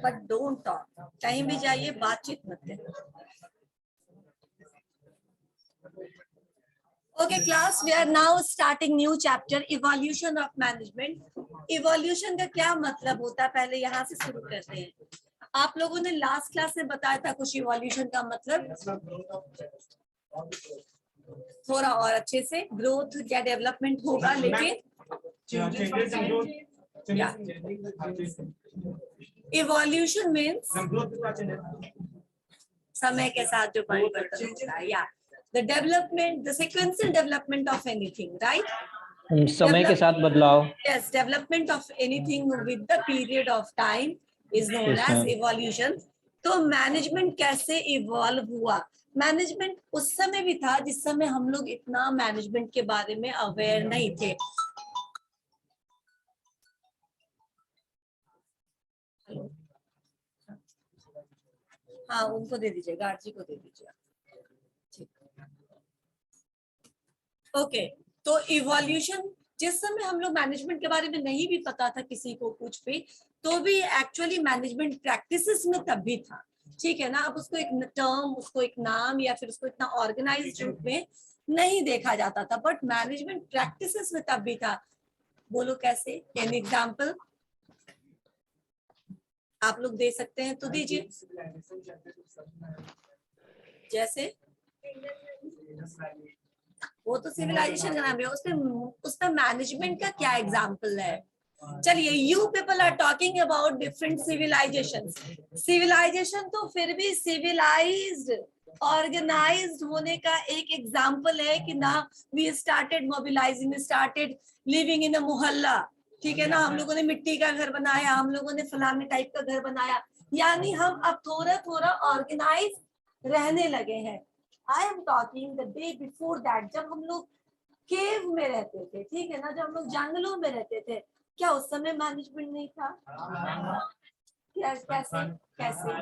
But don't talk, कहीं भी जाइए बातचीत मत करिए। Okay class, we are now starting new chapter, evolution of management. Evolution का क्या मतलब होता है, पहले यहाँ से शुरू करते हैं। आप लोगों ने लास्ट क्लास में बताया था कुछ evolution का मतलब, थोड़ा और अच्छे से। ग्रोथ या डेवलपमेंट होगा, लेकिन इवोल्यूशन मीन्स समय के साथ जो परिवर्तन होता है, या the development, the sequential development of anything, right. समय के साथ बदलाव। Yes, development of anything with the period of time is known as evolution. तो मैनेजमेंट कैसे इवॉल्व हुआ? मैनेजमेंट उस समय भी था जिस समय हम लोग इतना मैनेजमेंट के बारे में अवेयर नहीं थे। हाँ, उनको दे दीजिए, गार्ड जी को दे दीजिए। ओके, तो इवोल्यूशन, जिस समय हम लोग मैनेजमेंट के बारे में नहीं भी पता था किसी को कुछ भी, तो भी एक्चुअली मैनेजमेंट प्रैक्टिसेस में तब भी था, ठीक है ना। अब उसको एक टर्म, उसको एक नाम, या फिर उसको इतना ऑर्गेनाइज्ड रूप में नहीं देखा जाता था, बट मैनेजमेंट प्रैक्टिसेस में तब भी था। बोलो कैसे? एन एग्जाम्पल आप लोग दे सकते हैं तो दीजिए। जैसे वो तो सिविलाइजेशन का नाम है, उसमें मैनेजमेंट का क्या एग्जाम्पल है? चलिए, you people are talking about different civilization. Civilization तो फिर भी सिविलाइज्ड, ऑर्गेनाइज्ड होने का एक एग्जाम्पल है कि ना, we started mobilizing, started living in a mohalla, ठीक है ना। हम लोगों ने मिट्टी का घर बनाया, हम लोगों ने फलाने टाइप का घर बनाया, यानी हम अब थोड़ा थोड़ा ऑर्गेनाइज रहने लगे हैं। I am talking the day before that, जब हम लोग केव में रहते थे, ठीक है ना, जब हम लोग जंगलों में रहते थे, क्या उस समय मैनेजमेंट नहीं था? क्या, कैसे कैसे?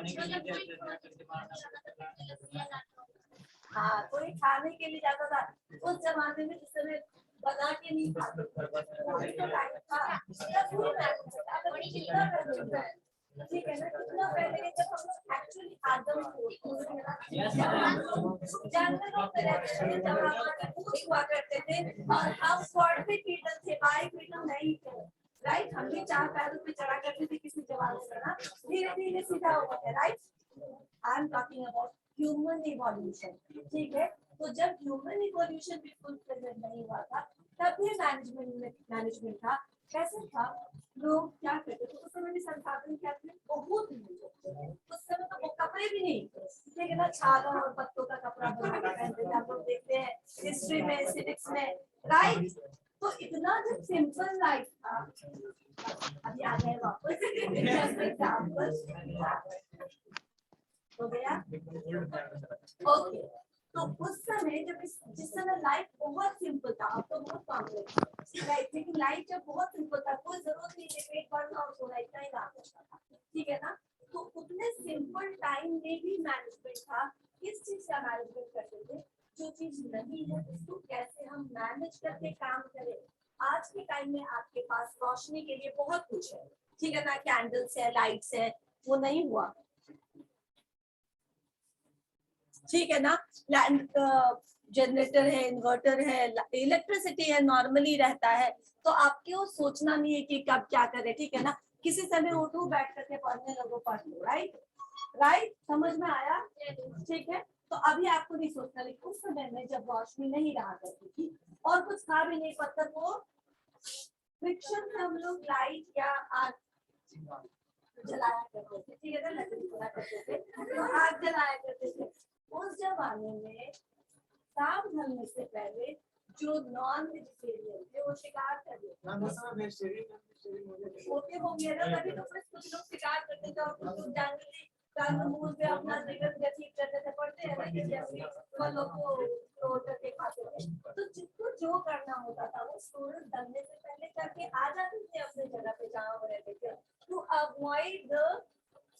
हाँ, कोई खाने के लिए जाता था उस जमाने में, जिस समय बना के नहीं खाते थे, ठीक है ना। कितना पहले जब हम लोग एक्चुअली आदम जंगलों में रहते थे, जब हमारे भूत हुआ करते थे, और हम स्वर्ण पे पीटल थे, बाई पीटल नहीं थे, राइट। हम भी 4 पैरों पे चढ़ा करते थे किसी जवान से ना, धीरे धीरे सीधा हो गया, right. I am talking about human evolution, ठीक है। तो जब ह्यूमन इवोल्यूशन बिल्कुल प्रेजेंट नहीं हुआ था, तब भी मैनेजमेंट था। कैसे था? लोग क्या करते थे उस समय? भी संसाधन क्या थे? बहुत नहीं। उस समय तो वो कपड़े भी नहीं थे, ठीक है ना, छालों और पत्तों का कपड़ा बना के पहनते थे। आप लोग देखते हैं हिस्ट्री में, सिविक्स में, राइट। तो इतना जब सिंपल लाइफ था, अभी आ गए वापस हो गया। ओके, तो उस समय जब जिस समय लाइफ बहुत सिंपल था, अब तो बहुत कॉम्प्लेक्स है, राइट। लेकिन लाइफ जब बहुत सिंपल था, कोई जरूरत नहीं है पेट भरना और सोना, इतना ही काम करता था, ठीक है ना। तो उतने सिंपल टाइम में भी मैनेजमेंट था। किस चीज का मैनेजमेंट करते थे? जो चीज नहीं है उसको कैसे हम मैनेज करके काम करें। आज के टाइम में आपके पास रोशनी के लिए बहुत कुछ है, ठीक है ना, कैंडल्स है, लाइट्स है, वो नहीं हुआ, ठीक है ना। जनरेटर है, इन्वर्टर है, इलेक्ट्रिसिटी है, नॉर्मली रहता है। तो आपको सोचना नहीं है कि कब क्या करे, ठीक है ना। किसी समय उठो, बैठ करके पढ़ने लगो, पढ़ लो, राइट राइट। समझ में आया? ठीक है। तो अभी आपको नहीं सोचना, लेकिन उस समय में जब रोशनी नहीं रहा करती थी और कुछ था भी नहीं, पत्थर को फ्रिक्शन से हम लोग लाइट या आग जलाया करते थे, ठीक है ना, लकड़ी जलाया करते थे, तो आग जलाया करते थे। उस जमाने में सांप ढलने से पहले जो नॉन वेजिटेरियन थे वो शिकार कर लेते, ओके हो गया ना। तभी तो कुछ लोग शिकार करते थे और कुछ लोग जंगली पे अपना जीवन व्यतीत करते थे, पढ़ते हैं ना, जैसे फलों को तोड़ करके खाते थे। तो जिसको जो करना होता था वो सूरज ढलने से पहले करके आ जाते थे अपने जगह पे जहाँ वो रहते थे, to avoid the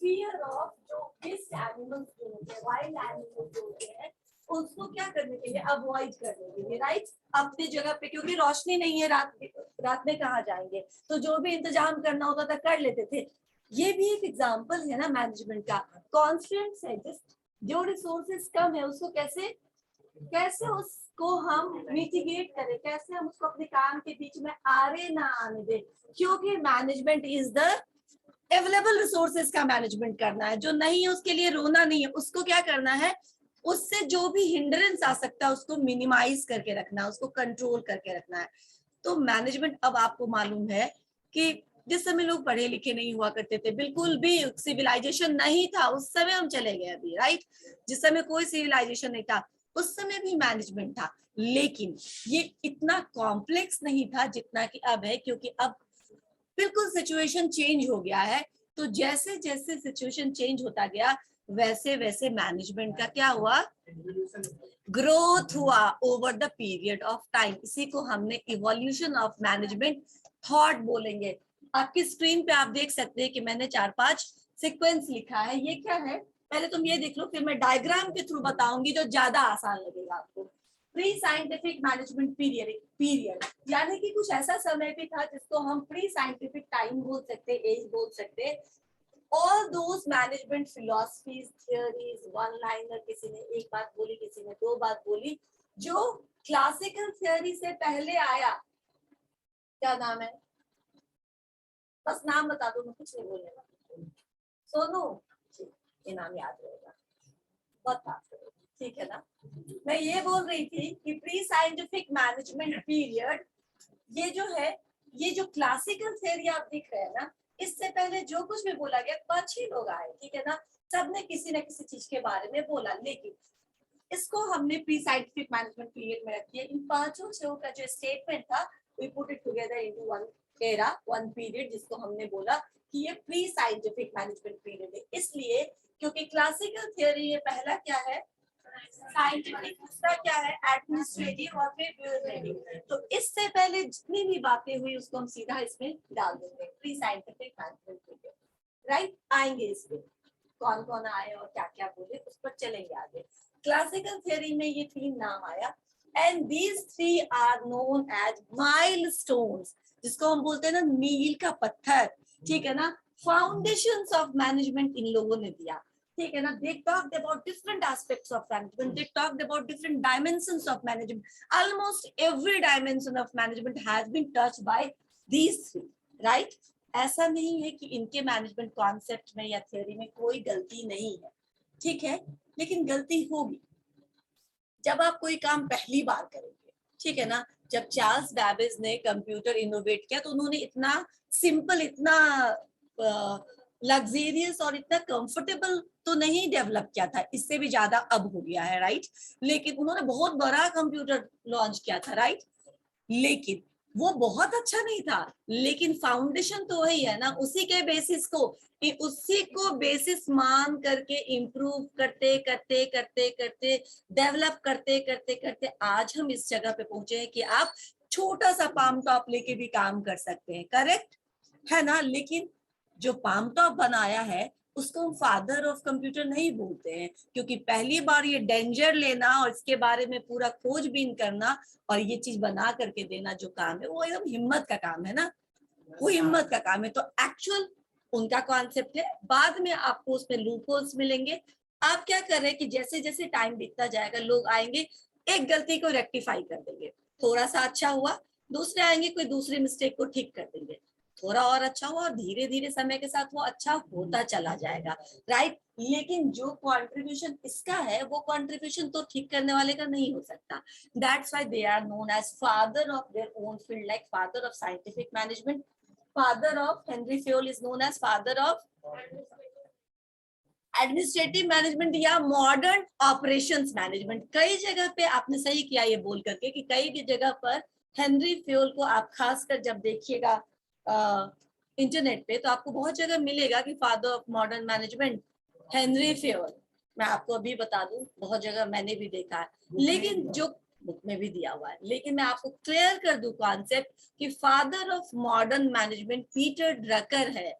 fear of जो विल्ड एनिमल्स होते हैं, वाइल्ड एनिमल्स होते हैं, उसको क्या करने के लिए? अवॉइड करने के लिए, राइट। अपनी जगह पे, क्योंकि रोशनी नहीं है, रात में कहाँ जाएंगे, तो जो भी इंतजाम करना होता था कर लेते थे। ये भी एक एग्जांपल है ना मैनेजमेंट का। कॉन्स्टेंट्स है, जिस जो रिसोर्सेज कम है उसको कैसे कैसे उसको हम मिटिगेट करें, कैसे हम उसको अपने काम के बीच में आरे ना आने दें, क्योंकि management is the available resources का मैनेजमेंट करना है। जो नहीं है उसके लिए रोना नहीं है, उसको क्या करना है, उससे जो भी हिंड्रेंस आ सकता है उसको मिनिमाइज करके रखना है, उसको कंट्रोल करके रखना है। तो मैनेजमेंट, अब आपको मालूम है कि जिस समय लोग पढ़े लिखे नहीं हुआ करते थे, बिल्कुल भी सिविलाइजेशन नहीं था, उस समय हम चले गए अभी, राइट। जिस समय कोई सिविलाइजेशन नहीं था उस समय भी मैनेजमेंट था, लेकिन ये इतना कॉम्प्लेक्स नहीं था जितना कि अब है, क्योंकि अब बिल्कुल सिचुएशन चेंज हो गया है। तो जैसे जैसे सिचुएशन चेंज होता गया वैसे वैसे मैनेजमेंट का क्या हुआ, ग्रोथ हुआ over the period of time. इसी को हमने इवोल्यूशन ऑफ मैनेजमेंट थॉट बोलेंगे। आपकी स्क्रीन पे आप देख सकते हैं कि मैंने 4-5 सीक्वेंस लिखा है। ये क्या है, पहले तुम ये देख लो, फिर मैं डायग्राम के थ्रू बताऊंगी जो ज्यादा आसान लगेगा आपको। प्री साइंटिफिक मैनेजमेंट पीरियड यानी कि कुछ ऐसा समय भी था जिसको हम प्री साइंटिफिक टाइम बोल सकते, एज बोल सकते। All those management philosophies, theories, one liner, किसी ने एक बात बोली, किसी ने दो बात बोली, जो क्लासिकल थियोरी से पहले आया। क्या नाम है, बस नाम बता दो, मैं कुछ नहीं बोलने वाली। सोनू, ये नाम याद रहेगा, बता, ठीक है ना। मैं ये बोल रही थी कि प्री साइंटिफिक मैनेजमेंट पीरियड, ये जो है, ये जो क्लासिकल थियोरी आप दिख रहे हैं ना, इससे पहले जो कुछ भी बोला गया 5 ही लोग आए, ठीक है ना। सबने किसी न किसी चीज के बारे में बोला, लेकिन इसको हमने प्री साइंटिफिक मैनेजमेंट पीरियड में रखी है। इन 5 लोगों का जो स्टेटमेंट था, we put it together into one era, one period, जिसको हमने बोला कि ये प्री साइंटिफिक मैनेजमेंट पीरियड है। इसलिए क्योंकि क्लासिकल थियोरी ये पहला क्या है, साइंटिफिक, दूसरा क्या है, एडमिनिस्ट्रेटिव, और फिर ब्यूरोक्रेटिक। तो इससे पहले जितनी भी बातें हुई उसको हम सीधा इसमें डाल देंगे, pre scientific management period, right. आएंगे इसमें कौन कौन आए और क्या क्या बोले, उस पर चलेंगे आगे। क्लासिकल थियोरी में ये 3 नाम आया, and these 3 are known as milestones, जिसको हम बोलते हैं ना मील का पत्थर, ठीक है ना। फाउंडेशंस ऑफ मैनेजमेंट इन लोगों ने दिया, ठीक है ना। They talked about different aspects of management, they talked about different dimensions of management. Almost every dimension of management has been touched by these 3, right. ऐसा नहीं है कि इनके मैनेजमेंट कॉन्सेप्ट में या थ्योरी में कोई गलती नहीं है, ठीक है, लेकिन गलती होगी जब आप कोई काम पहली बार करेंगे, ठीक है ना। जब चार्ल्स बैबेज ने कंप्यूटर इनोवेट किया तो उन्होंने इतना सिंपल, इतना लग्जेरियस और इतना कंफर्टेबल तो नहीं डेवलप किया था, इससे भी ज्यादा अब हो गया है, राइट। लेकिन उन्होंने बहुत बड़ा कंप्यूटर लॉन्च किया था, राइट, लेकिन वो बहुत अच्छा नहीं था। लेकिन फाउंडेशन तो वही है ना, उसी के बेसिस को, उसी को बेसिस मान करके इम्प्रूव करते करते करते करते, डेवलप करते करते करते आज हम इस जगह पे पहुंचे हैं कि आप छोटा सा पाम टॉप लेके भी काम कर सकते हैं, करेक्ट है ना। लेकिन जो पाम टॉप बनाया है उसको हम फादर ऑफ कंप्यूटर नहीं बोलते हैं, क्योंकि पहली बार ये डेंजर लेना और इसके बारे में पूरा खोजबीन करना और ये चीज बना करके देना जो काम है, वो एकदम हिम्मत का काम है ना, वो हिम्मत का काम है। तो एक्चुअल उनका कॉन्सेप्ट है, बाद में आपको उसमें लूपहोल्स मिलेंगे। आप क्या कर रहे हैं कि जैसे जैसे टाइम बीतता जाएगा लोग आएंगे, एक गलती को रेक्टिफाई कर देंगे, थोड़ा सा अच्छा हुआ, दूसरे आएंगे कोई दूसरी मिस्टेक को ठीक कर देंगे, थोड़ा और अच्छा हुआ, और धीरे धीरे समय के साथ वो अच्छा होता चला जाएगा, राइट। लेकिन जो कंट्रीब्यूशन इसका है वो कंट्रीब्यूशन तो ठीक करने वाले का नहीं हो सकता। That's why they are known as father of their own field, like father of scientific management. Father of Henri Fayol is known as father of administrative management या मॉडर्न ऑपरेशंस मैनेजमेंट। कई जगह पे आपने सही किया ये बोल करके कि कई जगह पर हेनरी फ्योल को आप खासकर जब देखिएगा इंटरनेट पे तो आपको बहुत जगह मिलेगा कि father of modern management Henry Fayol. मैं आपको अभी बता दूं, बहुत जगह मैंने भी देखा है, लेकिन जो बुक में भी दिया हुआ है, लेकिन मैं आपको क्लियर कर दूं कॉन्सेप्ट कि father of modern management Peter Drucker है,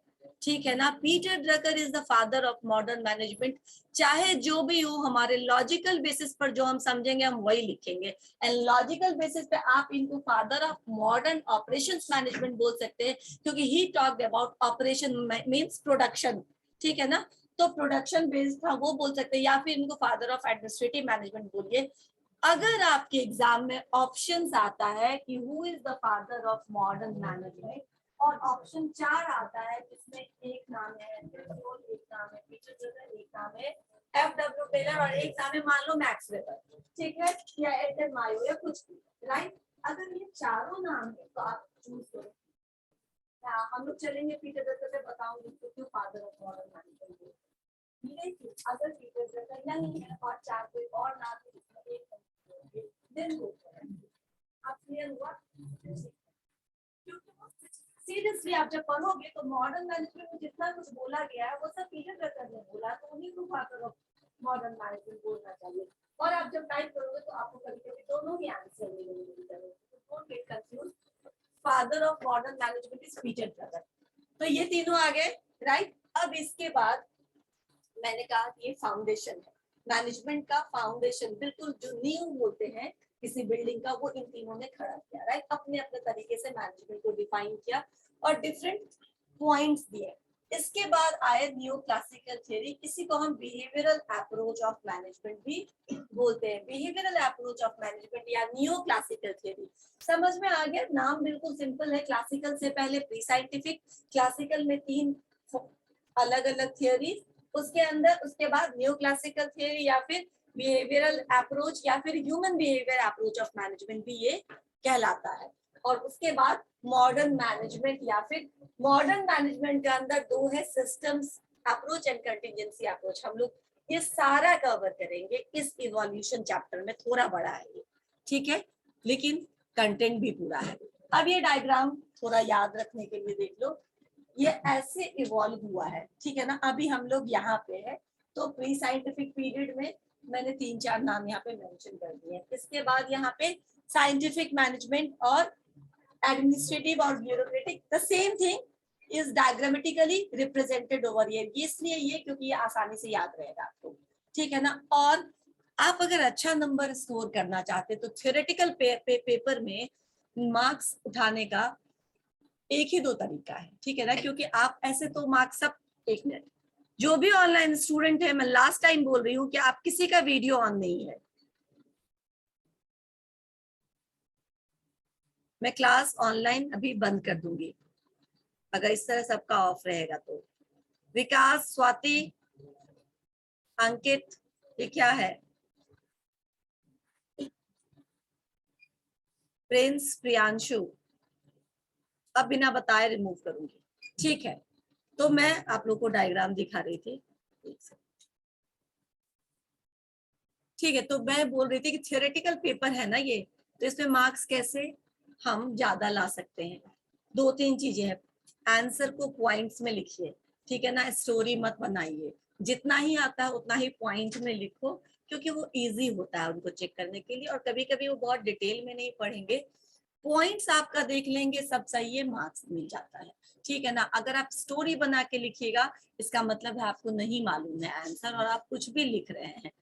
ठीक है ना। Peter Drucker is the father of modern management. चाहे जो भी हो, हमारे लॉजिकल बेसिस पर जो हम समझेंगे हम वही लिखेंगे, एंड लॉजिकल बेसिस पे आप इनको father of modern operations management बोल सकते हैं, क्योंकि ही talked about operation means production, ठीक है ना। तो प्रोडक्शन बेस्ड था वो बोल सकते हैं, या फिर इनको फादर ऑफ एडमिनिस्ट्रेटिव मैनेजमेंट बोलिए। अगर आपके एग्जाम में ऑप्शंस आता है कि who is the father of modern management, और ऑप्शन 4 आता है जिसमें एक नाम है एक नाम है पीटर ड्रकर, एक नाम है एफ.डब्ल्यू. टेलर और एक नाम है मान लो मैक्स वेबर, ठीक है, या एडम मायो या कुछ भी, राइट। अगर ये चारों नाम है तो आप चूज करो। हम लोग चलेंगे पीटर ड्रकर पे, बताऊंगी क्यों फादर ऑफ मॉडर्न मैनेजमेंट। लेकिन अगर पीटर ड्रकर नहीं है और चार कोई और नाम है जिसमें एक दिन हो, आप क्लियर हुआ। सीरियसली आप जब पढ़ोगे तो मॉडर्न मैनेजमेंट में जितना कुछ बोला गया है वो सब पीटर ड्रकर ने बोला, तो उन्हीं को फादर ऑफ मॉडर्न मैनेजमेंट बोलना चाहिए। और आप जब टाइप करोगे तो आपको कभी-कभी दोनों ही आंसर मिलेंगे, तो don't get confuse. Father of modern management is Peter Drucker. तो ये तीनों आ गए, राइट। अब इसके बाद मैंने कहा कि ये फाउंडेशन है मैनेजमेंट का, फाउंडेशन बिल्कुल जो नींव बोलते हैं किसी बिल्डिंग का, वो इन तीनों ने खड़ा किया, राइट। अपने अपने तरीके से मैनेजमेंट को डिफाइन किया और डिफरेंट पॉइंट्स दिए। इसके बाद आए न्यू क्लासिकल थ्योरी, इसी को हम बिहेवियरल अप्रोच ऑफ मैनेजमेंट भी बोलते हैं। बिहेवियरल अप्रोच ऑफ मैनेजमेंट या न्यू क्लासिकल थ्योरी, समझ में आ गया। नाम बिल्कुल सिंपल है, क्लासिकल से पहले प्री साइंटिफिक, क्लासिकल में 3 अलग अलग थ्योरी, उसके अंदर उसके बाद न्यू क्लासिकल थ्योरी या फिर बिहेवियरल अप्रोच या फिर human behaviour approach of management भी ये कहलाता है। और उसके बाद मॉडर्न मैनेजमेंट या फिर मॉडर्न मैनेजमेंट के अंदर 2 है, systems approach and contingency approach. हम लोग ये सारा कवर करेंगे इस इवोल्यूशन चैप्टर में, थोड़ा बड़ा है ये, ठीक है, लेकिन कंटेंट भी पूरा है। अब ये डायग्राम थोड़ा याद रखने के लिए देख लो, ये ऐसे इवॉल्व हुआ है, ठीक है ना। अभी हम लोग यहाँ पे है, तो प्री साइंटिफिक पीरियड में मैंने 3-4 नाम यहाँ पे मेंशन कर दिए हैं। इसके बाद यहाँ पे साइंटिफिक मैनेजमेंट और एडमिनिस्ट्रेटिव और bureaucratic, the same thing is diagrammatically represented over here. इसलिए ये क्योंकि ये आसानी से याद रहेगा आपको, ठीक है ना। और आप अगर अच्छा नंबर स्कोर करना चाहते तो थ्योरेटिकल पेपर में मार्क्स उठाने का एक ही 2 तरीका है, ठीक है ना, क्योंकि आप ऐसे तो मार्क्स सब, एक मिनट, जो भी ऑनलाइन स्टूडेंट है, मैं लास्ट टाइम बोल रही हूँ कि आप किसी का वीडियो ऑन नहीं है, मैं क्लास ऑनलाइन अभी बंद कर दूंगी अगर इस तरह सबका ऑफ रहेगा तो। विकास, स्वाति, अंकित, ये क्या है, प्रिंस, प्रियांशु, अब बिना बताए रिमूव करूंगी, ठीक है। तो मैं आप लोग को डायग्राम दिखा रही थी, ठीक है। तो मैं बोल रही थी कि थियोरेटिकल पेपर है ना ये, तो इसमें मार्क्स कैसे हम ज्यादा ला सकते हैं। 2-3 चीजें हैं, आंसर को पॉइंट्स में लिखिए, ठीक है ना, स्टोरी मत बनाइए, जितना ही आता है उतना ही पॉइंट में लिखो, क्योंकि वो इजी होता है उनको चेक करने के लिए, और कभी कभी वो बहुत डिटेल में नहीं पढ़ेंगे, पॉइंट्स आपका देख लेंगे, सब सही है, मार्क्स मिल जाता है, ठीक है ना। अगर आप स्टोरी बना के लिखिएगा, इसका मतलब है आपको नहीं मालूम है आंसर और आप कुछ भी लिख रहे हैं,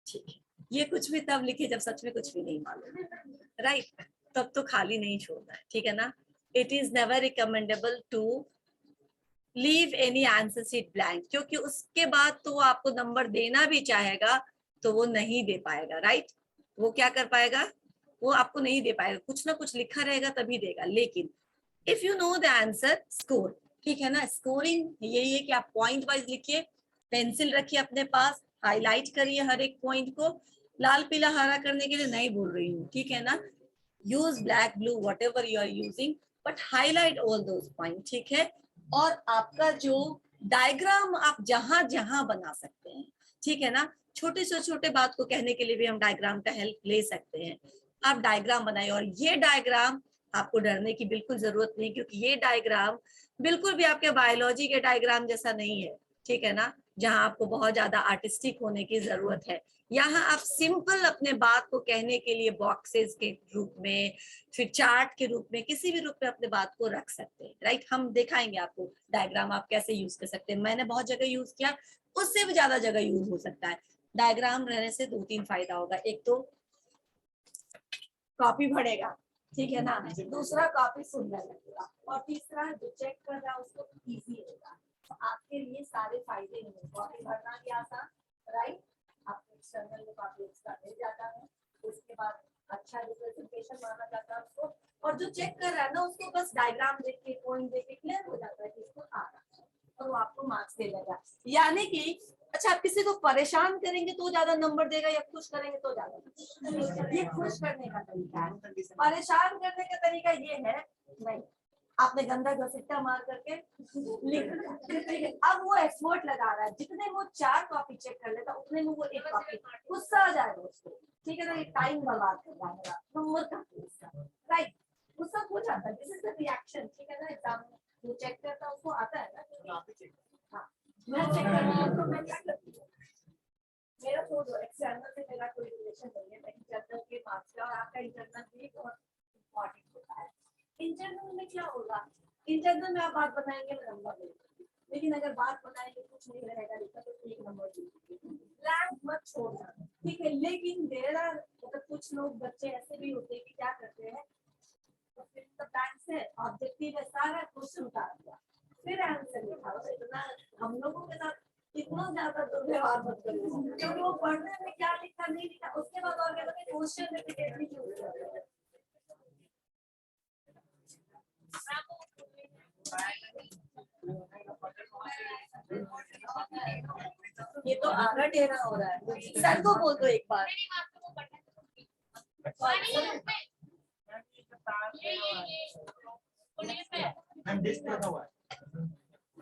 ठीक है। ये कुछ भी तब लिखे जब सच में कुछ भी नहीं मालूम, राइट, तब तो खाली नहीं छोड़ना है, ठीक है ना। It is never recommendable to leave any answer sheet blank, क्योंकि उसके बाद तो वो आपको नंबर देना भी चाहेगा तो वो नहीं दे पाएगा, राइट। वो क्या कर पाएगा, वो आपको नहीं दे पाएगा, कुछ ना कुछ लिखा रहेगा तभी देगा। लेकिन if you know the answer, score, ठीक है ना। स्कोरिंग यही है कि आप पॉइंट वाइज लिखिए, पेंसिल रखिए अपने पास, हाईलाइट करिए हर एक पॉइंट को, लाल पीला हरा करने के लिए नहीं बोल रही हूँ, ठीक है ना। Use black blue whatever you are using, but highlight all those point, ठीक है। और आपका जो डायग्राम आप जहां जहां बना सकते हैं, ठीक है ना, छोटे से छोटे बात को कहने के लिए भी हम डायग्राम का हेल्प ले सकते हैं। आप डायग्राम बनाइए, और ये डायग्राम आपको डरने की बिल्कुल जरूरत नहीं, क्योंकि ये डायग्राम बिल्कुल भी आपके बायोलॉजी के डायग्राम जैसा नहीं है, ठीक है ना। जहां आपको बहुत ज्यादा आर्टिस्टिक होने की जरूरत है। यहाँ आप सिंपल अपने बात को कहने के लिए बॉक्सेस के रूप में, फिर चार्ट के रूप में, किसी भी रूप में अपने बात को रख सकते हैं, राइट। हम दिखाएंगे आपको डायग्राम आप कैसे यूज कर सकते हैं। मैंने बहुत जगह यूज किया, उससे भी ज्यादा जगह यूज हो सकता है। डायग्राम रहने से 2-3 फायदा होगा। एक तो कॉपी बढ़ेगा, ठीक है ना, दूसरा कॉपी सुंदर लगेगा, और तीसरा जो चेक कर रहा है उसको इजी होगा। तो आपके लिए सारे फायदे हैं। कॉपी भरना भी आसान, राइट, आपको एक्सटर्नल में कॉपी एक्स्ट्रा मिल जाता है, उसके बाद अच्छा रिप्रेजेंटेशन माना जाता है उसको, और जो चेक कर रहा है ना उसको बस डायग्राम देख के, पॉइंट देख के क्लियर हो जाता है कि इसको आ रहा है, और वो आपको मार्क्स दे देगा। यानी कि अच्छा, आप किसी को परेशान करेंगे तो ज्यादा नंबर देगा, या खुश करेंगे तो ज्यादा? ये खुश करने का तरीका है। परेशान करने का तरीका ये है, नहीं, आपने गंदा घसीटा मार करके लिख दिया, अब वो एक्सपर्ट लगा रहा है, जितने वो 4 कॉपी चेक कर लेता उतने में वो 1 कॉपी, गुस्सा आ जाएगा उसको, ठीक है ना, ये टाइम बर्बाद कर रहा है नंबर का, राइट, गुस्सा हो जाता है। दिस इज द रिएक्शन, ठीक है ना। एग्जाम जो चेक करता है उसको आता है ना। हाँ, मैं चेक करती हूँ तो मैं क्या करती हूँ, मेरा छोड़ो, एक्सटर्नल से मेरा कोई रिलेशन नहीं है, मैं इंटरनल के मार्क्स का, और आपका इंटरनल भी बहुत इम्पोर्टेंट होता है। इंटरनल में क्या होगा, इंटरनल में आप बात बताएंगे मैं नंबर देंगे, लेकिन अगर बात बताएंगे कुछ नहीं रहेगा लिखा तो 1 नंबर दीजिए, ब्लैंक मत छोड़ना, ठीक है। लेकिन देर आर मतलब कुछ लोग बच्चे ऐसे भी होते हैं कि क्या करते हैं, तो फिर तो बैंक से ऑब्जेक्टिव है, सारा क्वेश्चन उतार दिया, फिर आंसर लिखा। इतना हम लोगों के साथ इतना ज्यादा दुर्व्यवहार मत करो, क्योंकि वो पढ़ने में क्या लिखा नहीं लिखा उसके बाद और कहते हैं क्वेश्चन रिपीटेडली क्यों कर रहे हैं। ये तो आधा टेढ़ा हो रहा है, सर को बोल दो एक बार।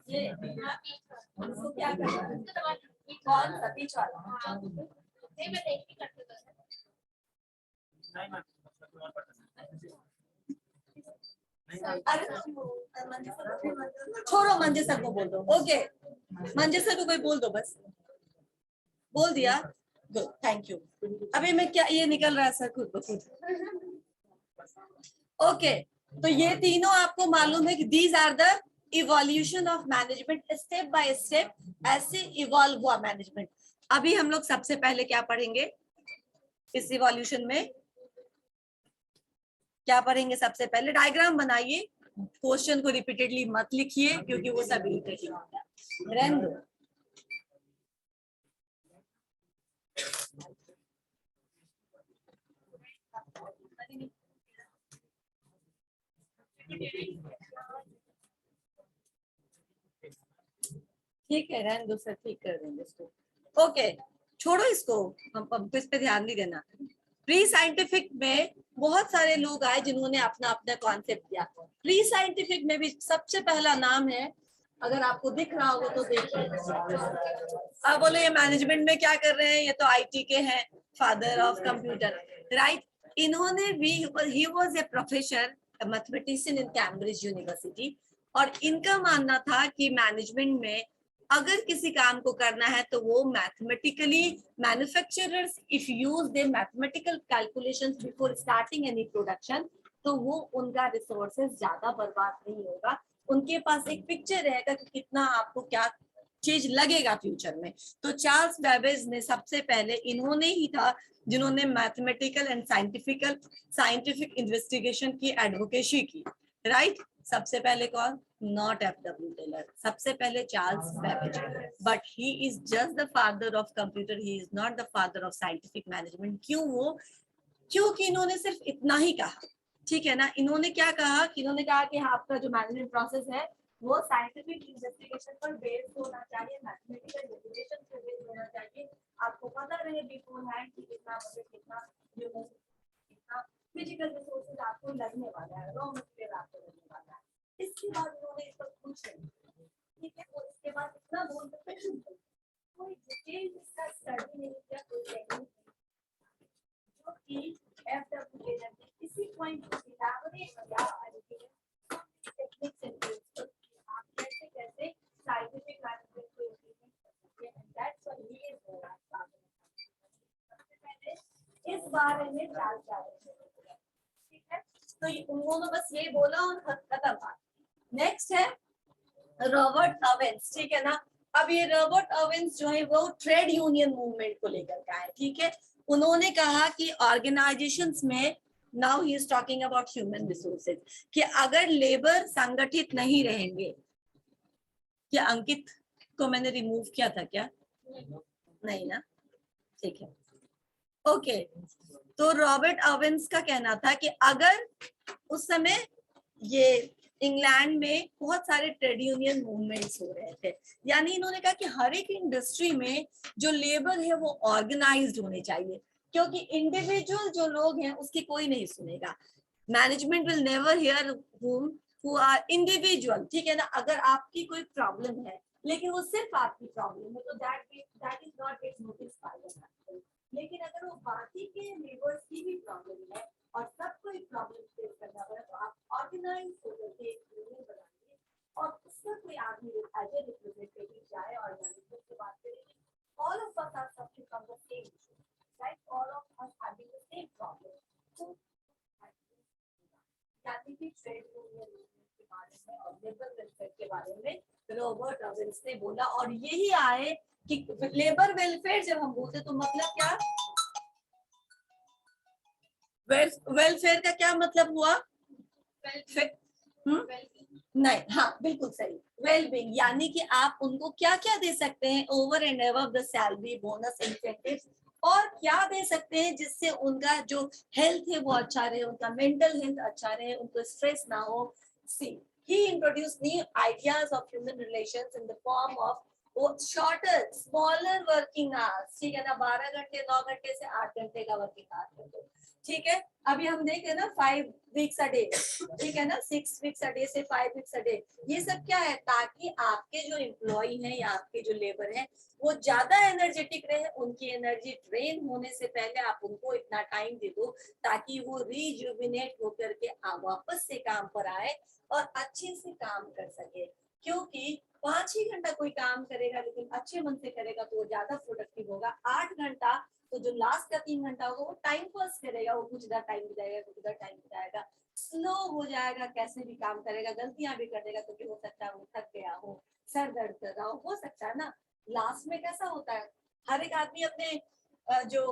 ये उसको क्या करना है, कौन सा बीच वाला? अरे छोड़ो, मंजे सर को बोल दो। ओके, मंजे सर को कोई बोल दो, बस बोल दिया, गुड, थैंक यू। अभी मैं क्या, ये निकल रहा है सर खुद ब खुद। ओके, तो ये तीनों आपको मालूम है कि these are the evolution of management, step by step ऐसे इवॉल्व हुआ मैनेजमेंट। अभी हम लोग सबसे पहले क्या पढ़ेंगे इस इवोल्यूशन में, क्या पढ़ेंगे? सबसे पहले डायग्राम बनाइए, क्वेश्चन को रिपीटेडली मत लिखिए क्योंकि वो सब इरिटेटिंग होता है, रहने दो। ठीक है, रहने दो सर, ठीक कर देंगे इसको। ओके, छोड़ो इसको, हम इस पे ध्यान नहीं देना। प्री साइंटिफिक में बहुत सारे लोग आए जिन्होंने अपना अपना कॉन्सेप्ट दिया। प्री साइंटिफिक में भी सबसे पहला नाम है, अगर आपको दिख रहा होगा तो देखिए। आप बोले ये मैनेजमेंट में क्या कर रहे हैं, ये तो आईटी के हैं, फादर ऑफ कंप्यूटर, राइट। इन्होंने भी, he was a professor, mathematician in Cambridge university, और इनका मानना था कि मैनेजमेंट में अगर किसी काम को करना है तो वो mathematically, manufacturers if use they mathematical calculations before starting any production, तो वो उनका रिसोर्सेज ज्यादा बर्बाद नहीं होगा, उनके पास एक पिक्चर रहेगा कि कितना आपको क्या चीज लगेगा फ्यूचर में। तो चार्ल्स बेबेज ने सबसे पहले, इन्होंने ही था जिन्होंने मैथमेटिकल एंड साइंटिफिक इन्वेस्टिगेशन की एडवोकेसी की, राइट। सबसे पहले कौन? Not F.W.. टेलर, सबसे पहले Charles Babbage, but he is just the father of computer, he is not the father of scientific management. क्यों वो? क्योंकि इन्होंने सिर्फ इतना ही कहा, ठीक है ना। इन्होंने क्या कहा कि इन्होंने कहा कि आपका जो मैनेजमेंट प्रोसेस है वो साइंटिफिक इन्वेस्टिगेशन पर बेस्ड होना चाहिए, मैथमेटिकल डेरिवेशन पर बेस्ड होना चाहिए। आपको पता रहे बिफोर हैंड कि कितना बजट, कितना फिजिकल रिसोर्सेज आपको लगने वाला है, रॉ मटेरियल आपको लगने वाला है। इसके बाद उन्होंने इस पर कुछ नहीं, ठीक है, और इसके बाद इतना बोल सकते हैं कोई डिटेल इसका स्टडी नहीं किया, कोई टेक्निक जो कि एफ.डब्ल्यू. टेलर ने इसी पॉइंट को इलैबोरेट किया टेक्निक्स एंड आप कैसे कैसे साइंटिफिक मैनेजमेंट को इम्प्लीमेंट कर सकते हैं, बारे में जानकारी, ठीक है। तो उन्होंने बस ये बोला और खत्म बात। नेक्स्ट है रॉबर्ट ओवेंस, ठीक है ना। अब ये रॉबर्ट ओवेंस जो है वो ट्रेड यूनियन मूवमेंट को लेकर का है, ठीक है। उन्होंने कहा कि ऑर्गेनाइजेशंस में, now he is talking about human resources, कि अगर लेबर संगठित नहीं रहेंगे, क्या अंकित को मैंने रिमूव किया था क्या? नहीं ना, ठीक है, ओके। तो रॉबर्ट ओवेंस का कहना था कि अगर उस समय ये इंग्लैंड में बहुत सारे ट्रेड यूनियन मूवमेंट्स हो रहे थे, यानी इन्होंने कहा कि हर एक इंडस्ट्री में जो लेबर है वो ऑर्गेनाइज्ड होने चाहिए, क्योंकि इंडिविजुअल जो लोग हैं उसकी कोई नहीं सुनेगा। Management will never hear who are individual, ठीक है ना। अगर आपकी कोई प्रॉब्लम है लेकिन वो सिर्फ आपकी प्रॉब्लम है, तो that is not gate notice by the management. लेकिन अगर वो बाकी के लेबर्स की भी प्रॉब्लम है और सबको एक प्रॉब्लम फेस करना पड़ा, तो आप ऑर्गेनाइज होकर के एक यूनियन बनाइए और उसका कोई आदमी एज ए रिप्रेजेंटेटिव जाए और मैनेजमेंट से बात करेंगे। All of us are suffering from the same issue, right, all of us having the same problem. तो यानी कि ट्रेड यूनियन के बारे में और लेबर वेलफेयर के बारे में रॉबर्ट ओवेंस ने बोला। और यही आए कि लेबर वेलफेयर जब हम बोलते तो मतलब क्या, वेलफेयर का क्या मतलब हुआ? नहीं, हाँ बिल्कुल सही, वेलबींग, यानी कि आप उनको क्या क्या दे सकते हैं over and above the salary, bonus, incentives, और क्या दे सकते हैं जिससे उनका जो हेल्थ है वो अच्छा रहे, उनका मेंटल हेल्थ अच्छा रहे, उनको स्ट्रेस ना हो। सी he introduced new ideas of human relations in the form of shorter, smaller working hours, ठीक है ना। 12 घंटे 9 घंटे से 8 घंटे का वर्किंग आवर कर दो, ठीक है। अभी हम देख रहे हैं ना 5 वीक्स अ डे, ठीक है ना, 6 वीक्स अ डे से 5 वीक्स अ डे। ये सब क्या है, ताकि आपके जो एम्प्लॉय हैं या आपके जो लेबर हैं वो ज्यादा एनर्जेटिक रहे, उनकी एनर्जी ड्रेन होने से पहले आप उनको इतना टाइम दे दो ताकि वो रिजुविनेट होकर के वापस से काम पर आए और अच्छे से काम कर सके। क्योंकि 5 ही घंटा कोई काम करेगा लेकिन अच्छे मन से करेगा तो वो ज्यादा प्रोडक्टिव होगा। 8 घंटा तो जो लास्ट का 3 घंटा होगा वो टाइम पास करेगा, वो कुछ इधर टाइम बिताएगा, कुछ इधर टाइम बिताएगा, स्लो हो जाएगा, कैसे भी काम करेगा, गलतियां भी कर देगा, क्योंकि हो सकता है वो थक गया हो, सर दर्द कर रहा हो सकता है ना। लास्ट में कैसा होता है, हर एक आदमी अपने जो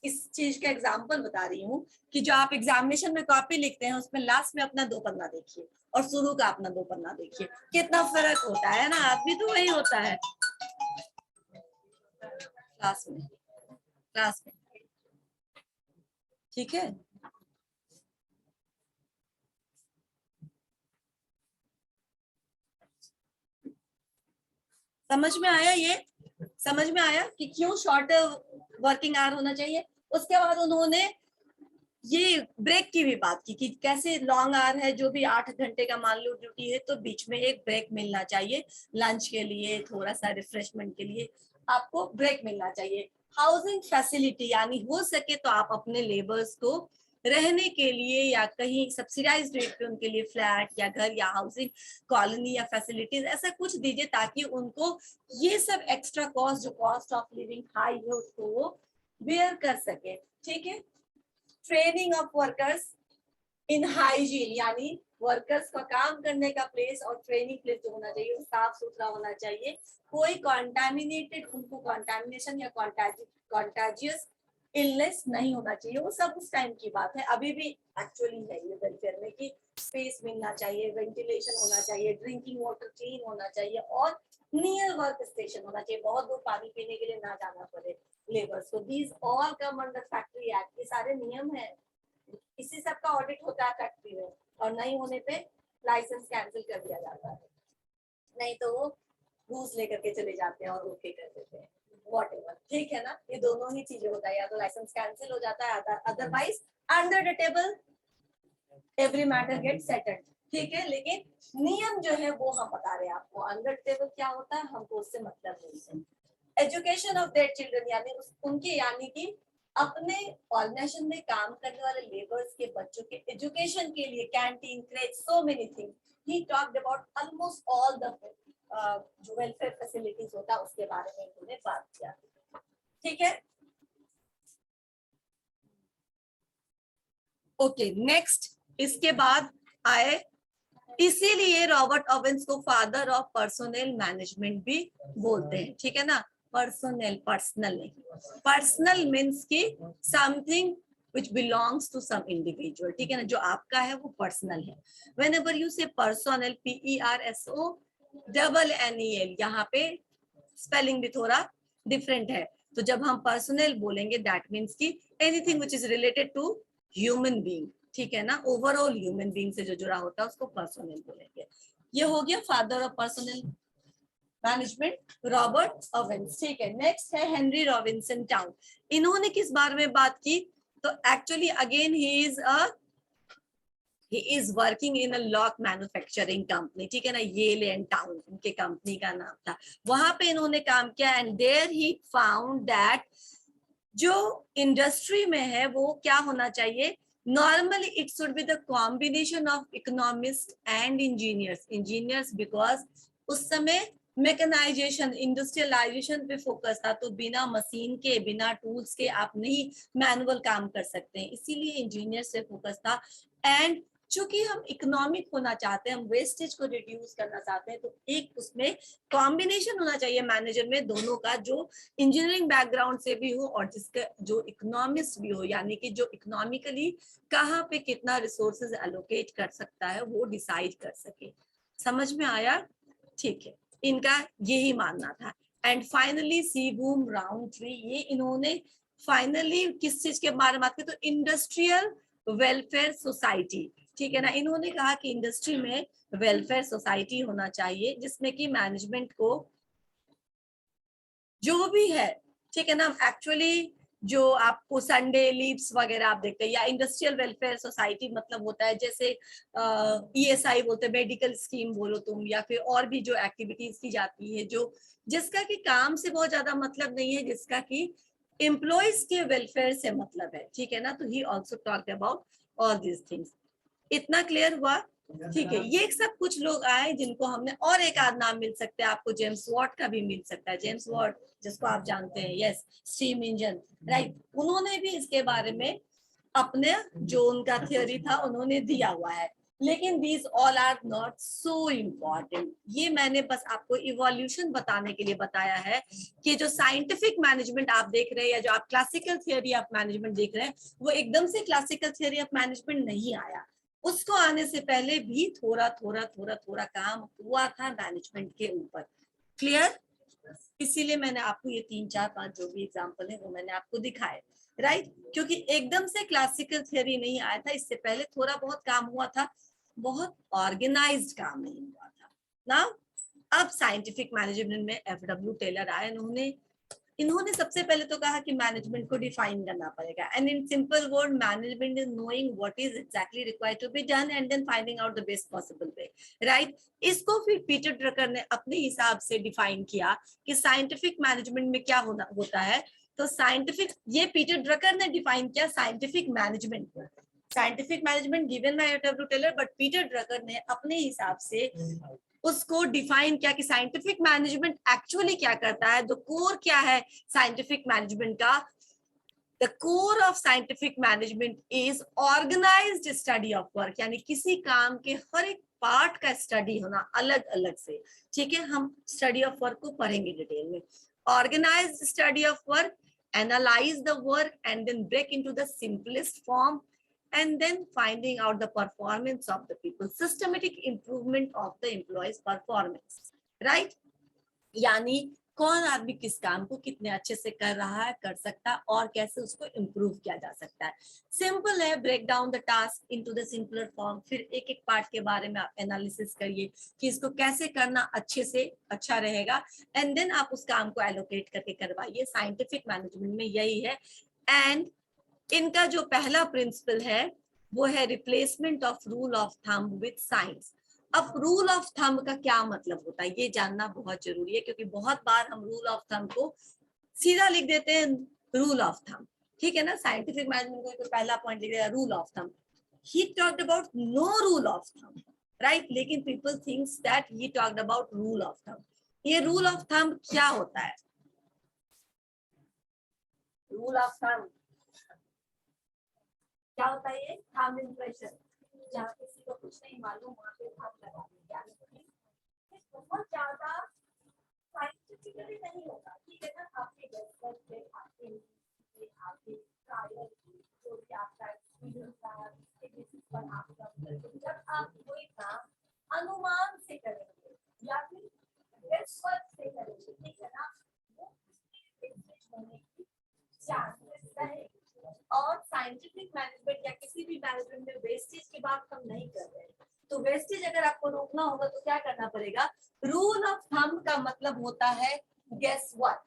इस चीज का एग्जाम्पल बता रही हूँ कि जो आप एग्जामिनेशन में कॉपी लिखते हैं उसमें लास्ट में अपना 2 पन्ना देखिए और शुरू का अपना 2 पन्ना देखिए, कितना फर्क होता है ना। आदमी तो वही होता है क्लास में, ठीक है। समझ में आया, ये समझ में आया कि क्यों शॉर्टर वर्किंग आवर होना चाहिए। उसके बाद उन्होंने ये ब्रेक की भी बात की कि कैसे लॉन्ग आवर है, जो भी 8 घंटे का मान लो ड्यूटी है तो बीच में एक ब्रेक मिलना चाहिए, लंच के लिए, थोड़ा सा रिफ्रेशमेंट के लिए आपको ब्रेक मिलना चाहिए। हाउसिंग फैसिलिटी, यानी हो सके तो आप अपने लेबर्स को रहने के लिए या कहीं सब्सिडाइज रेट पे उनके लिए फ्लैट या घर या हाउसिंग कॉलोनी या फैसिलिटीज ऐसा कुछ दीजिए ताकि उनको ये सब एक्स्ट्रा कॉस्ट, जो कॉस्ट ऑफ लिविंग हाई है, उसको वो बेयर कर सके, ठीक है। Training of workers in hygiene, यानी वर्कर्स का काम करने का प्लेस और ट्रेनिंग प्लेस जो होना चाहिए वो साफ सुथरा होना चाहिए, कोई कॉन्टामिनेटेड, उनको कॉन्टामिनेशन या कॉन्टाजियस इलनेस नहीं होना चाहिए। वो सब उस टाइम की बात है, अभी भी एक्चुअली है ये वेलफेयर में कि स्पेस मिलना चाहिए, वेंटिलेशन होना चाहिए, ड्रिंकिंग वाटर क्लीन होना चाहिए और नियर वर्क स्टेशन होना चाहिए, बहुत दूर पानी पीने के लिए ना जाना पड़े लेबर्स को। These all come under factory act, ये सारे नियम है, इसी सब का ऑडिट होता है फैक्ट्री में, और नहीं होने पे लाइसेंस कैंसिल कर दिया जाता है, नहीं तो वो घूस लेकर के चले जाते हैं और ओके कर देते हैं, व्हाटएवर, ठीक है ना। ये दोनों ही चीजें होता है, या तो लाइसेंस कैंसिल हो जाता है, otherwise under the table every matter get settled, ठीक है। लेकिन नियम जो है वो हम बता रहे हैं आपको, अंडर टेबल क्या होता है हमको उससे मतलब नहीं है। एजुकेशन ऑफ देयर चिल्ड्रन, यानी उनके, यानी कि अपने ऑर्गेनाइजेशन में काम करने वाले लेबर्स के बच्चों के एजुकेशन के लिए canteen, creche, so many things, he talked about almost all the जो वेलफेयर फैसिलिटीज होता है उसके बारे में उन्होंने बात किया, ठीक है। ओके नेक्स्ट, इसके बाद आए, इसीलिए रॉबर्ट ओवेंस को फादर ऑफ पर्सोनल मैनेजमेंट भी बोलते हैं, ठीक है ना। पर्सोनल, पर्सनल नहीं, पर्सनल मीन्स की something which belongs to some individual, ठीक है ना, जो आपका है वो पर्सनल है। whenever you say personal, PERSONALL, यहाँ पे स्पेलिंग भी थोड़ा डिफरेंट है। तो जब हम पर्सनल बोलेंगे दैट मीन्स की anything which is related to human being, ठीक है ना, ओवरऑल ह्यूमन बीइंग से जो जुड़ा होता है उसको पर्सनल बोलेंगे। ये हो गया father of personal management, Robert Owens, ठीक है। नेक्स्ट है हेनरी रॉबिन्सन टाउन। इन्होंने किस बारे में बात की, तो actually again he is working in a lock manufacturing company, ठीक है ना, येल एंड टाउन उनके कंपनी का नाम था। वहां पे इन्होंने काम किया and there he found that जो इंडस्ट्री में है वो क्या होना चाहिए, normally it should be the combination of economist and engineers because उस समय मैकेनाइजेशन, इंडस्ट्रियलाइजेशन पे फोकस था, तो बिना मशीन के, बिना टूल्स के आप नहीं मैनुअल काम कर सकते हैं, इसीलिए इंजीनियर से फोकस था। एंड चूंकि हम इकोनॉमिक होना चाहते हैं, हम वेस्टेज को रिड्यूस करना चाहते हैं, तो एक उसमें कॉम्बिनेशन होना चाहिए मैनेजर में दोनों का, जो इंजीनियरिंग बैकग्राउंड से भी हो और जिसका जो इकोनॉमिस्ट भी हो, यानी कि जो इकोनॉमिकली कहाँ पे कितना रिसोर्सेज एलोकेट कर सकता है वो डिसाइड कर सके। समझ में आया, ठीक है, इनका यही मानना था। And finally Seebohm Rowntree, ये इन्होंने फाइनली किस चीज के बारे में बात की, तो इंडस्ट्रियल वेलफेयर सोसाइटी, ठीक है ना। इन्होंने कहा कि इंडस्ट्री में वेलफेयर सोसाइटी होना चाहिए जिसमें कि मैनेजमेंट को जो भी है, ठीक है ना, एक्चुअली जो आपको संडे लीव्स वगैरह आप देखते हैं, या इंडस्ट्रियल वेलफेयर सोसाइटी मतलब होता है जैसे ESI बोलते हैं, मेडिकल स्कीम बोलो तुम, या फिर और भी जो एक्टिविटीज की जाती है, जो जिसका कि काम से बहुत ज्यादा मतलब नहीं है, जिसका कि एम्प्लॉयज के वेलफेयर से मतलब है, ठीक है ना। तो he also talked about all these things. इतना क्लियर हुआ, ठीक है। ये सब कुछ लोग आए जिनको हमने, और एक आध नाम मिल सकते हैं आपको, जेम्स वॉट का भी मिल सकता है, जेम्स वॉट जिसको आप जानते हैं, यस, स्टीम इंजन, राइट। उन्होंने भी इसके बारे में अपने जो उनका थियोरी था उन्होंने दिया हुआ है। लेकिन these all are not so important, ये मैंने बस आपको इवोल्यूशन बताने के लिए बताया है कि जो साइंटिफिक मैनेजमेंट आप देख रहे हैं, या जो आप क्लासिकल थियोरी ऑफ मैनेजमेंट देख रहे हैं, वो एकदम से क्लासिकल थियोरी ऑफ मैनेजमेंट नहीं आया, उसको आने से पहले भी थोड़ा थोड़ा थोड़ा थोड़ा काम हुआ था मैनेजमेंट के ऊपर। क्लियर, इसीलिए मैंने आपको ये 3 4 5 जो भी एग्जांपल है वो मैंने आपको दिखाए, राइट। क्योंकि एकदम से क्लासिकल थ्योरी नहीं आया था, इससे पहले थोड़ा बहुत काम हुआ था, बहुत ऑर्गेनाइज्ड काम नहीं हुआ था ना। अब साइंटिफिक मैनेजमेंट में FW टेलर आए, इन्होंने सबसे पहले तो कहा कि मैनेजमेंट को डिफाइन करना पड़ेगा, and in simple word management is knowing what is exactly required to be done and then finding out the best possible way, right. इसको फिर पीटर ड्रकर ने अपने हिसाब से डिफाइन किया कि साइंटिफिक मैनेजमेंट में क्या होता है। तो साइंटिफिक, ये पीटर ड्रकर ने डिफाइन किया साइंटिफिक मैनेजमेंट को, scientific management given by FW Taylor, but Peter Drucker ने अपने हिसाब से उसको डिफाइन किया कि साइंटिफिक मैनेजमेंट एक्चुअली क्या करता है, द कोर क्या है साइंटिफिक मैनेजमेंट का। The core of scientific management is organized study of work, यानी किसी काम के हर एक पार्ट का स्टडी होना अलग अलग से, ठीक है। हम स्टडी ऑफ वर्क को पढ़ेंगे डिटेल में। Organized study of work, analyse the work and then break into the simplest form, and then finding out the performance of the people, systematic improvement of the employees performance, right। यानी कौन आदमी किस काम को कितने अच्छे से कर रहा है, कर सकता है, और कैसे उसको इम्प्रूव किया जा सकता है। सिंपल है, break down the task into the simpler form, फिर एक एक पार्ट के बारे में आप एनालिसिस करिए कि इसको कैसे करना अच्छे से अच्छा रहेगा, एंड देन आप उस काम को एलोकेट करके करवाइए। साइंटिफिक मैनेजमेंट में यही है। एंड इनका जो पहला प्रिंसिपल है वो है replacement of rule of thumb with science. अब रूल ऑफ थंब का क्या मतलब होता है ये जानना बहुत जरूरी है, क्योंकि बहुत बार हम रूल ऑफ थंब को सीधा लिख देते हैं रूल ऑफ थंब, ठीक है ना। साइंटिफिक मैनेजमेंट को पहला पॉइंट लिख दिया rule of thumb, he talked about no rule of thumb, right. लेकिन people thinks that he talked about rule of thumb. ये रूल ऑफ थंब क्या होता है, रूल ऑफ थंब क्या होता है ये थंब इम्प्रेशन, जहाँ किसी को कुछ नहीं मालूम वहाँ पे थंब लगा देंगे। बहुत ज्यादा साइंटिफिकली नहीं होगा, ठीक है ना, आपके वेबसाइट पे आपके ट्रायल जो भी आपका एक्सपीरियंस रहा उसके बेसिस पर आप जब आप कोई काम अनुमान से करेंगे या फिर गेसवर्क से करेंगे, ठीक है ना, वो होने की चांसेस रहेगी। और साइंटिफिक मैनेजमेंट या किसी भी मैनेजमेंट में वेस्टेज की बात हम नहीं कर रहे हैं। तो वेस्टेज अगर आपको रोकना होगा तो क्या करना पड़ेगा, रूल ऑफ थंब का मतलब होता है गेस व्हाट,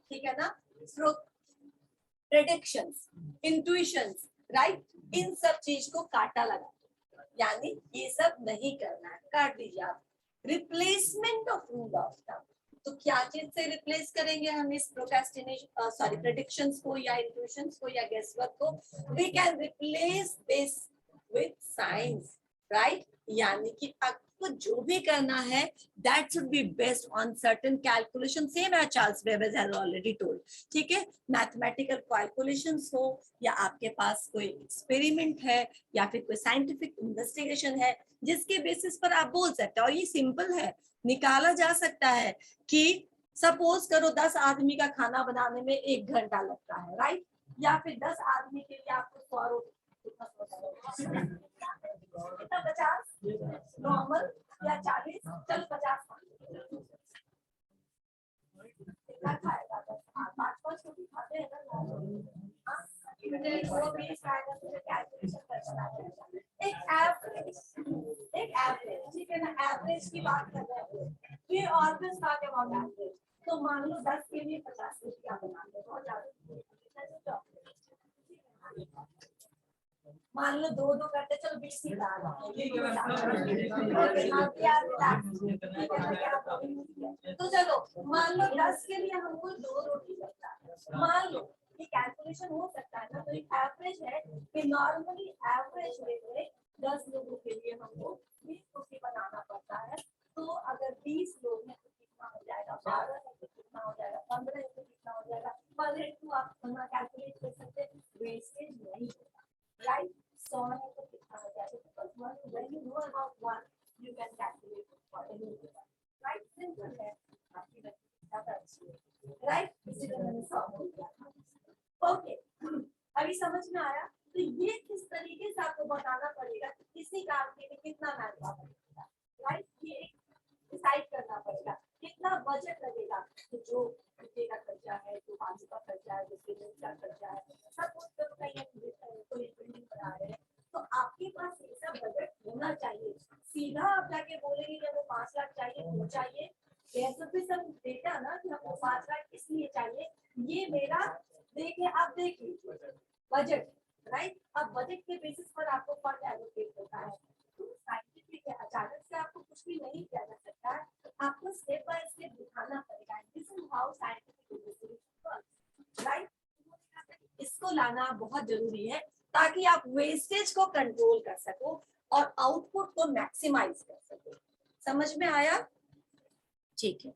ठीक है ना, प्रेडिक्शंस, इंट्यूशंस, राइट, इन सब चीज को काटा लगा, यानी ये सब नहीं करना है, काट दीजिए आप। Replacement of rule of thumb, तो क्या चीज से रिप्लेस करेंगे हम इस प्रोक्रेस्टिनेशन सॉरी प्रेडिक्शंस को या इंट्यूशंस को या गेसवर्क को, we can replace this with science, right, यानी कि आपको जो भी करना है that should be based on certain calculation, same as Charles Babbage has already told, ठीक है, मैथमेटिकल कैलकुलेशंस हो या आपके पास कोई एक्सपेरिमेंट है या फिर कोई साइंटिफिक इन्वेस्टिगेशन है जिसके बेसिस पर आप बोल सकते हो। और ये सिंपल है, निकाला जा सकता है कि सपोज करो 10 आदमी का खाना बनाने में 1 घंटा लगता है, राइट, या फिर 10 आदमी के लिए आपको 100 रोटी, 50 नॉर्मल या 40, चलो 50 खाएगा, 5-5 रोटी खाते हैं ना, एक एवरेज, ठीक है ना, एवरेज की बात कर रहे हैं, फिर ऑलवेज टॉक अबाउट एवरेज। तो मान लो 10 के लिए 50 रोटी आप बनाते हो, मान लो 2-2 करते, चलो 20 ही तो चलो मान लो 10 के लिए हमको 2 रोटी लगता है, मान लो ये कैलकुलेशन हो सकता है ना, तो एक एवरेज है कि नॉर्मली एवरेज में 10 लोगों के लिए हमको 20 रोटी बनाना पड़ता है। तो अगर 20 लोग हैं तो कितना हो जाएगा, 12 है तो कितना हो जाएगा, 15 है तो कितना हो जाएगा, पर हेड आप कैलकुलेट कर सकते हैं, वेस्टेज नहीं होगा, राइट। 100 है तो कितना हो जाएगा, because when you know about one you can calculate for any given, right, simple है, आपकी ज्यादा अच्छी है, राइट, इसी तरह मैंने सॉल्व हो गया। ओके, अभी समझ में आया। तो ये किस तरीके से आपको बताना पड़ेगा कि किसी काम के लिए कितना मैन लगेगा, राइट, ये डिसाइड करना पड़ेगा कितना बजट लगेगा, तो जो का खर्चा है, जो पानी का खर्चा है, जो सीमेंट का खर्चा है, सब कुछ कोई बिल्डिंग बना रहे हैं तो आपके पास ये सब बजट होना चाहिए। सीधा आप जाके बोलेंगे कि हमें 5 लाख चाहिए, क्यों चाहिए, सब डेटा ना कि हमको 5 लाख इसलिए चाहिए, ये मेरा देखिए, आप देखिए बजट, राइट, अब बजट के बेसिस पर आपको फंड एलोकेट होता है। तो साइंटिफिक है, अचानक से आपको कुछ भी नहीं किया जा सकता है, आपको स्टेप बाय स्टेप दिखाना पड़ेगा, this is how scientific works, right. इसको लाना बहुत जरूरी है ताकि आप वेस्टेज को कंट्रोल कर सको और आउटपुट को मैक्सिमाइज कर सको। समझ में आया, ठीक है।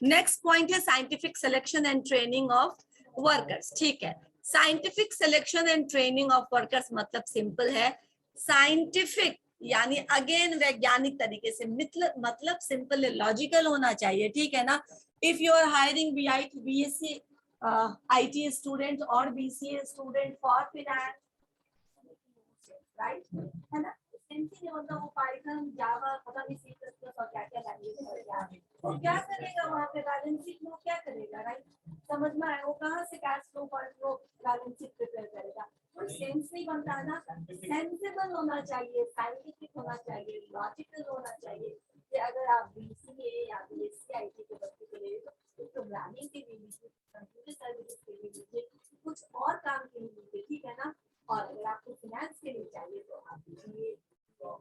नेक्स्ट पॉइंट है scientific selection and training of workers, ठीक है। Scientific selection and training of workers मतलब सिंपल है, साइंटिफिक यानी अगेन वैज्ञानिक तरीके से, मतलब सिंपल लॉजिकल होना चाहिए, ठीक है ना। If you are hiring BSc IT student और BCA student for finance, right, है ना, सेंसी होता वो पाइथन जावा पता नहीं C++ और क्या-क्या लैंग्वेज है, वो क्या करेगा वहां पे, बैलेंस शीट में क्या करेगा, राइट, समझ में आया, वो कहां से cash flow fund flow balance sheet prepare करेगा, कोई सेंस नहीं बनता है ना, सेंसिबल होना चाहिए, साइंटिफिक होना चाहिए, लॉजिकल होना चाहिए। कि अगर आप BCA या BSc IT के बच्चे को ले तो प्रोग्रामिंग के लिए लीजिए, कंप्यूटर सर्विसेज के लिए लीजिए, कुछ और काम के लिए लीजिए, ठीक है ना। और अगर आपको फाइनेंस के लिए चाहिए तो आप लीजिए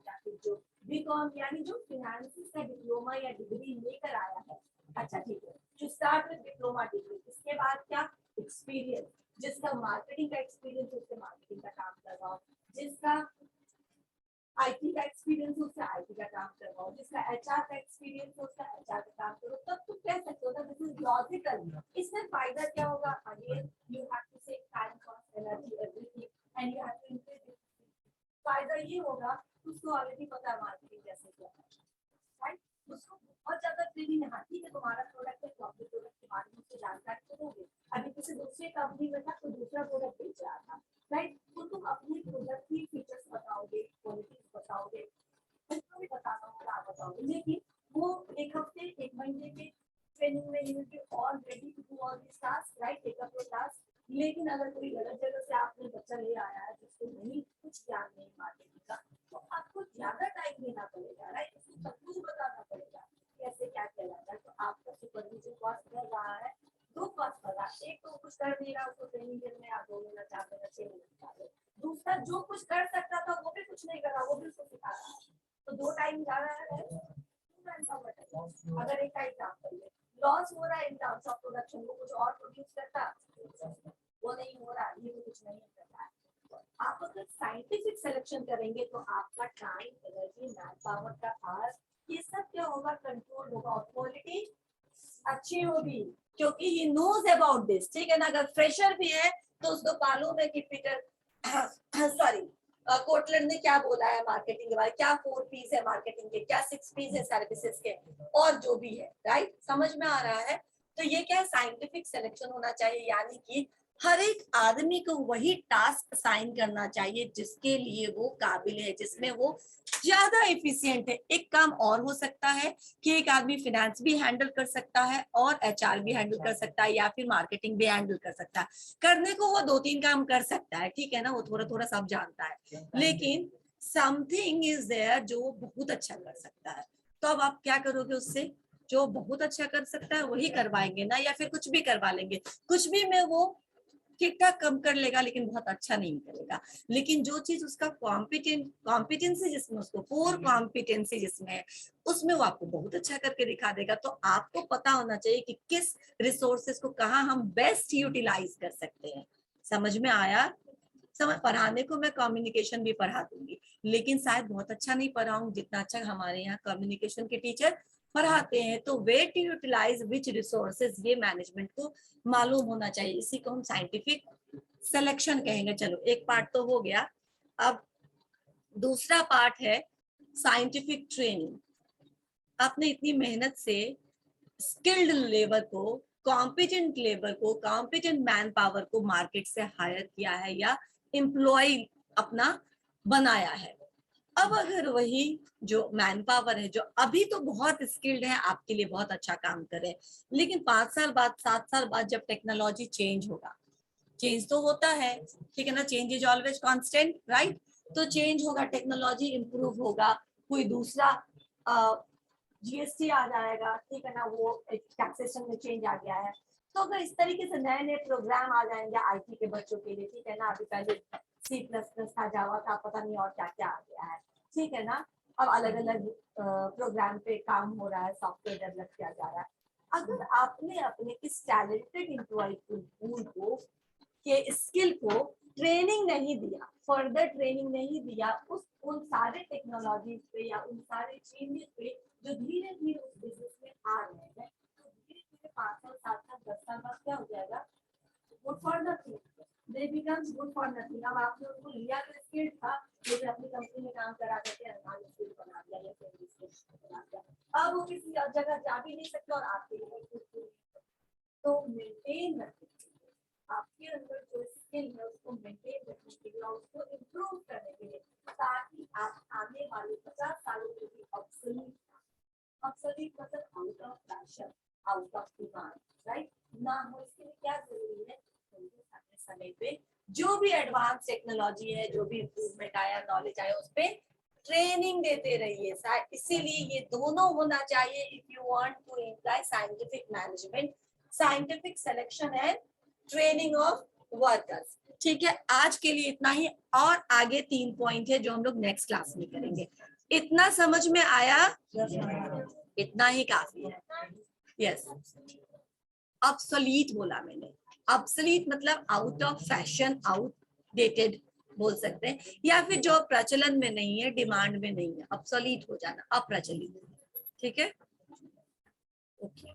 या फिर जो बीकॉम यानी जो फाइनेंस का डिप्लोमा या डिग्री लेकर आया है, अच्छा ठीक है, to start with diploma degree, इसके बाद क्या एक्सपीरियंस, जिसका मार्केटिंग का एक्सपीरियंस उससे मार्केटिंग का काम करवाओ, जिसका IT का एक्सपीरियंस उससे IT का काम करवाओ, जिसका HR का एक्सपीरियंस उसका HR का काम करो, तब तुम कह सकते हो ना दिस इज लॉजिकल। इससे फायदा क्या होगा, again you have to save time cost energy everything and you have to increase ये होगा उसको ऑलरेडी पता है मार्केटिंग कैसे क्या है, राइट। उसको बहुत ज्यादा ट्रेनिंग है, ठीक है तुम्हारा प्रोडक्ट है तो अपने प्रोडक्ट के बारे में उसको जानकारी तो दोगे। अभी किसी दूसरे कंपनी में था तो दूसरा प्रोडक्ट बेच रहा था, राइट, तो तुम अपने प्रोडक्ट की फीचर्स बताओगे, क्वालिटी बताओगे, उसको भी बताना होगा, आप बताओगे। लेकिन वो एक हफ्ते एक महीने के ट्रेनिंग में you will be all ready to do all this task, right, take up your task. लेकिन अगर कोई गलत जगह से आपने बच्चा ले आया है जिसको नहीं कुछ ज्ञान नहीं मार्केटिंग का, तो आपको ज्यादा टाइम देना पड़ेगा, राइट, उसको सब कुछ बताना पड़ेगा कैसे क्या किया जाता है। तो आपका सुपरविजन कॉस्ट कर रहा है, दो कॉस्ट कर रहा है, एक तो कुछ कर नहीं रहा उसको ट्रेनिंग देने में आप 2 महीना 4 महीना 6 महीना लगा, दूसरा जो कुछ कर सकता था वो भी कुछ नहीं कर रहा, वो भी उसको सिखा रहा है, तो 2 टाइम जा रहा है। अगर एक का एग्जाम्पल है, लॉस हो रहा है इन टर्म्स ऑफ प्रोडक्शन, वो कुछ और प्रोड्यूस करता वो नहीं हो रहा, ये कुछ नहीं कर रहा है। तो आप अगर साइंटिफिक सिलेक्शन करेंगे तो आपका टाइम, एनर्जी, मैन पावर का आवर्स, ये सब क्या होगा, कंट्रोल होगा और क्वालिटी अच्छी होगी, क्योंकि ही नोज अबाउट दिस, ठीक है ना। अगर फ्रेशर भी है तो उसको मालूम है कि पीटर सॉरी कोटलर ने क्या बोला है मार्केटिंग के बारे में, क्या 4 P's है मार्केटिंग के, क्या 6 P's है सर्विसेज के, और जो भी है, राइट, समझ में आ रहा है। तो ये क्या है, साइंटिफिक सिलेक्शन होना चाहिए, यानी कि हर एक आदमी को वही टास्क साइन करना चाहिए जिसके लिए वो काबिल है, जिसमें वो ज्यादा एफिशिएंट है। एक काम और हो सकता है कि एक आदमी फाइनेंस भी हैंडल कर सकता है और एचआर भी हैंडल कर सकता है या फिर मार्केटिंग भी हैंडल कर सकता है। करने को वो 2-3 काम कर सकता है, ठीक है ना, वो थोड़ा थोड़ा सब जानता है, लेकिन समथिंग इज देयर जो बहुत अच्छा कर सकता है। तो अब आप क्या करोगे उससे, जो बहुत अच्छा कर सकता है वही करवाएंगे ना, या फिर कुछ भी करवा लेंगे, कुछ भी में वो ठीक ठाक कम कर लेगा लेकिन बहुत अच्छा नहीं करेगा। लेकिन जो चीज उसका कॉम्पिटेंसी जिसमें, उसको कोर कॉम्पिटेंसी जिसमें है, उसमें वो आपको बहुत अच्छा करके दिखा देगा। तो आपको पता होना चाहिए कि किस रिसोर्सेस को कहाँ हम बेस्ट यूटिलाइज कर सकते हैं। समझ में आया। समझ, पढ़ाने को मैं कम्युनिकेशन भी पढ़ा दूंगी, लेकिन शायद बहुत अच्छा नहीं पढ़ाऊंगी जितना अच्छा हमारे यहाँ कम्युनिकेशन के टीचर पढ़ाते हैं। तो way to utilize which resources, ये मैनेजमेंट को मालूम होना चाहिए। इसी को हम साइंटिफिक सिलेक्शन कहेंगे। चलो एक पार्ट तो हो गया, अब दूसरा पार्ट है साइंटिफिक ट्रेनिंग। आपने इतनी मेहनत से स्किल्ड लेबर को, कॉम्पिटेंट लेबर को, कॉम्पिटेंट मैन पावर को मार्केट से हायर किया है या एम्प्लॉय अपना बनाया है। अब अगर वही जो मैन पावर है, जो अभी तो बहुत स्किल्ड है, आपके लिए बहुत अच्छा काम करे, लेकिन 5 साल बाद, 7 साल बाद जब टेक्नोलॉजी चेंज होगा, चेंज तो होता है, ठीक है ना, change is always constant, right, तो चेंज होगा, टेक्नोलॉजी इंप्रूव होगा, कोई दूसरा जीएसटी आ जाएगा, ठीक है ना, वो टैक्सेशन में चेंज आ गया है। तो अगर इस तरीके से नए नए प्रोग्राम आ जाएंगे आईटी के बच्चों के लिए, ठीक है ना, अभी पहले C++ था, जावा था, पता नहीं और क्या क्या आ गया है, ठीक है ना, अब अलग अलग प्रोग्राम पे काम हो रहा है, सॉफ्टवेयर डेवलप किया जा रहा है। अगर आपने अपने इस टैलेंटेड एम्प्लॉय को के स्किल को ट्रेनिंग नहीं दिया, फर्दर ट्रेनिंग नहीं दिया उन सारे टेक्नोलॉजी पे या उन सारे चेंजेस पे जो धीरे धीरे उस बिजनेस में आ रहे हैं, तो धीरे धीरे 5 साल 7 साल 10 साल बाद क्या हो जाएगा, good for nothing, they becomes good for nothing. अब आपने उनको लिया तो स्किल था, लेकिन अपनी कंपनी में काम करा करके अनवांटेड स्किल बना दिया या फिर स्किल बना दिया, अब वो किसी और जगह जा भी नहीं सकता और आपके लिए तो मेंटेन रखिए आपके अंदर जो स्किल है उसको मेंटेन रखने के लिए और उसको इम्प्रूव करने के लिए, ताकि आप आने वाले 50 सालों में भी ऑब्सोलीट मतलब out of fashion, out of demand, right ना हो। इसके लिए क्या जरूरी है, समय पे जो भी एडवांस टेक्नोलॉजी है, जो भी इम्प्रूवमेंट आया, नॉलेज आया, उस पर ट्रेनिंग देते रहिए। इसीलिए ये दोनों होना चाहिए if you want to employ scientific management, scientific selection and training of workers. ठीक है, आज के लिए इतना ही, और आगे 3 पॉइंट है जो हम लोग नेक्स्ट क्लास में करेंगे। इतना समझ में आया? इतना ही काफी है। यस, ऑब्सोलीट बोला मैंने। ऑब्सोलीट मतलब आउट ऑफ फैशन, आउटडेटेड बोल सकते हैं, या फिर जो प्रचलन में नहीं है, डिमांड में नहीं है, ऑब्सोलीट हो जाना, अप्रचलित। ठीक है, ओके।